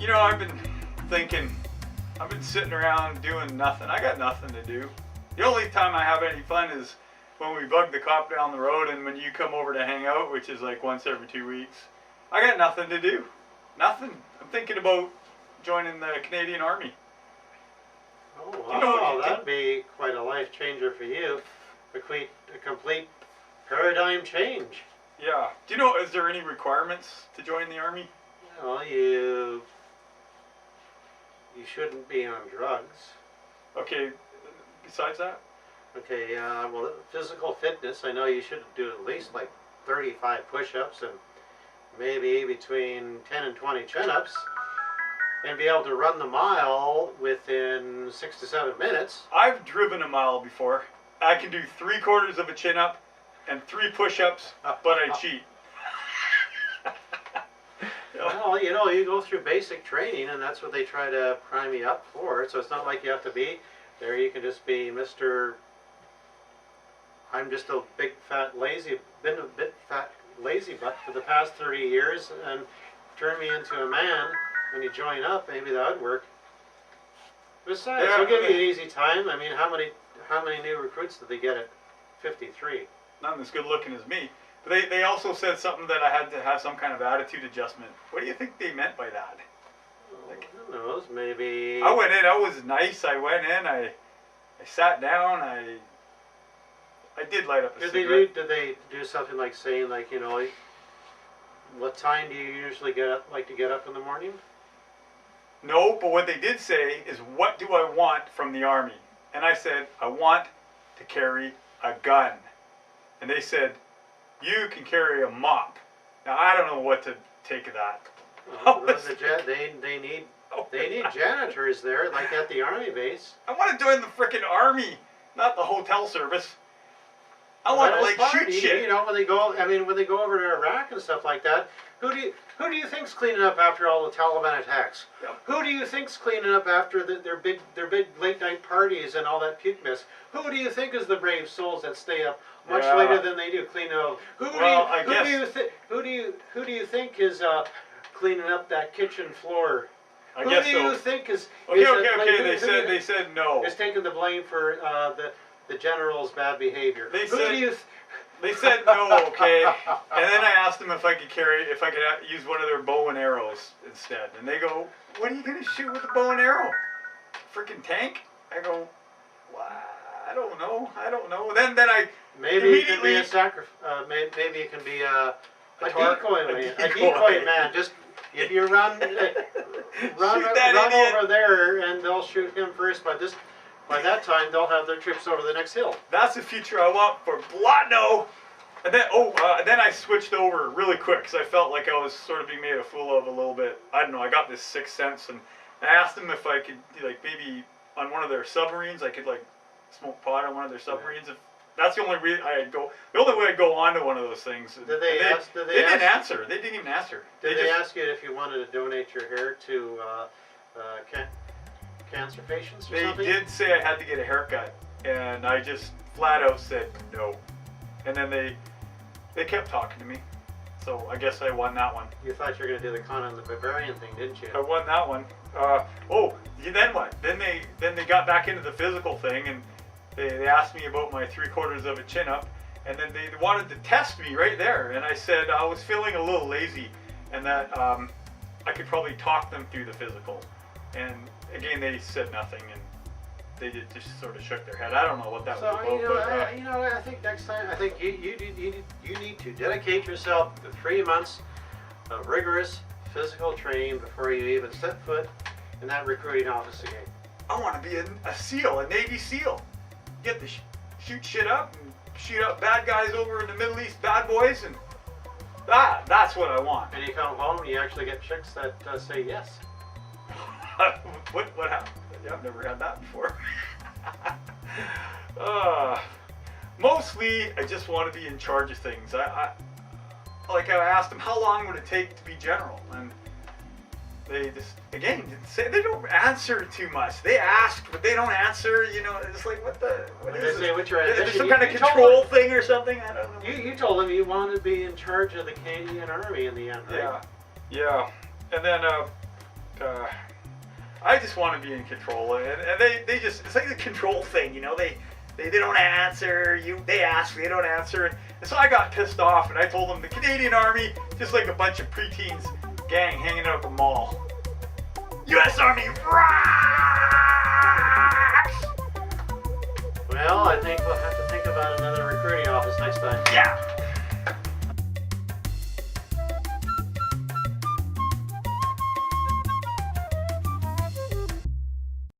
I've been thinking, I've been sitting around doing nothing. I got nothing to do. The only time I have any fun is when we bug the cop down the road and when you come over to hang out, which is like once every 2 weeks. I got nothing to do. Nothing. I'm thinking about joining the Canadian Army. Oh, wow, that'd be quite a life changer for you. A complete paradigm change. Yeah. Is there any requirements to join the Army? Well, you shouldn't be on drugs. Okay, besides that? Okay, well, physical fitness, I know you should do at least like 35 push-ups and maybe between 10 and 20 chin-ups and be able to run the mile within 6 to 7 minutes. I've driven a mile before. I can do 3/4 of a chin-up and 3 push-ups, but I cheat. Well, you go through basic training, and that's what they try to prime you up for. So it's not like you have to be there. You can just be Mr. I'm just a big fat lazy, been a bit fat lazy butt for the past 30 years, and turn me into a man when you join up. Maybe that would work. Besides, they'll give you an easy time. I mean, how many new recruits did they get at 53? Not as good looking as me. But they also said something that I had to have some kind of attitude adjustment. What do you think they meant by that? Who knows? Maybe. I went in. I was nice. I went in. I sat down. I did light up a cigarette. Did they do something like saying, like, what time do you usually get up in the morning? No, but what they did say is, what do I want from the Army? And I said, I want to carry a gun. And they said, you can carry a mop. Now, I don't know what to take of that. Well, they need janitors there, like at the Army base. I want to join the frickin' Army, not the hotel service. I want to shoot shit. When they go over to Iraq and stuff like that, who do you think's cleaning up after all the Taliban attacks? Yep. Who do you think's cleaning up after their big late night parties and all that puke mess? Who do you think is the brave souls that stay up much later than they do cleaning up? Who do you think is cleaning up that kitchen floor? Who do you think is okay? They said no. Is taking the blame for the general's bad behavior. They said no, okay. And then I asked them if I could use one of their bow and arrows instead. And they go, "What are you gonna shoot with a bow and arrow? Freaking tank?" I go, well, I don't know. Then I maybe it can be a maybe it can be a decoy man. Just if you run over there, and they'll shoot him first. By that time, they'll have their troops over the next hill. That's the future I want for Blotno. And then I switched over really quick because I felt like I was sort of being made a fool of a little bit. I don't know. I got this sixth sense, and I asked them if I could, maybe on one of their submarines, I could smoke pot on one of their submarines. If that's the only reason I'd go. The only way I'd go onto one of those things. They didn't answer. They didn't even answer. Did they ask you if you wanted to donate your hair to cancer patients or something? They did say I had to get a haircut, and I just flat out said no. And then they kept talking to me, so I guess I won that one. You thought you were going to do the Conan the Barbarian thing, didn't you? I won that one. Then what? Then they got back into the physical thing, and they asked me about my 3/4 of a chin up, and then they wanted to test me right there, and I said I was feeling a little lazy, and that I could probably talk them through the physical. And again, they said nothing, and they just sort of shook their head. I don't know what that was about. I think next time, you need to dedicate yourself to 3 months of rigorous physical training before you even set foot in that recruiting office again. I want to be a SEAL, a Navy SEAL. Get to shoot shit up and shoot up bad guys over in the Middle East, bad boys, and that's what I want. And you come home and you actually get chicks that say yes. What happened? Yeah, I've never had that before. Mostly, I just want to be in charge of things. I asked them, how long would it take to be general? And they just, again, didn't say. They don't answer too much. They ask, but they don't answer. It's like, what is this? Is there some kind of control thing or something? I don't know. You told them you wanted to be in charge of the Canadian Army in the end, right? Yeah. And then I just want to be in control, and they just, it's like the control thing, you know, they don't answer, they ask, they don't answer, and so I got pissed off, and I told them the Canadian Army, just like a bunch of preteens gang hanging out at the mall. U.S. Army rocks! Well, I think we'll have to think about another recruiting office next time. Yeah!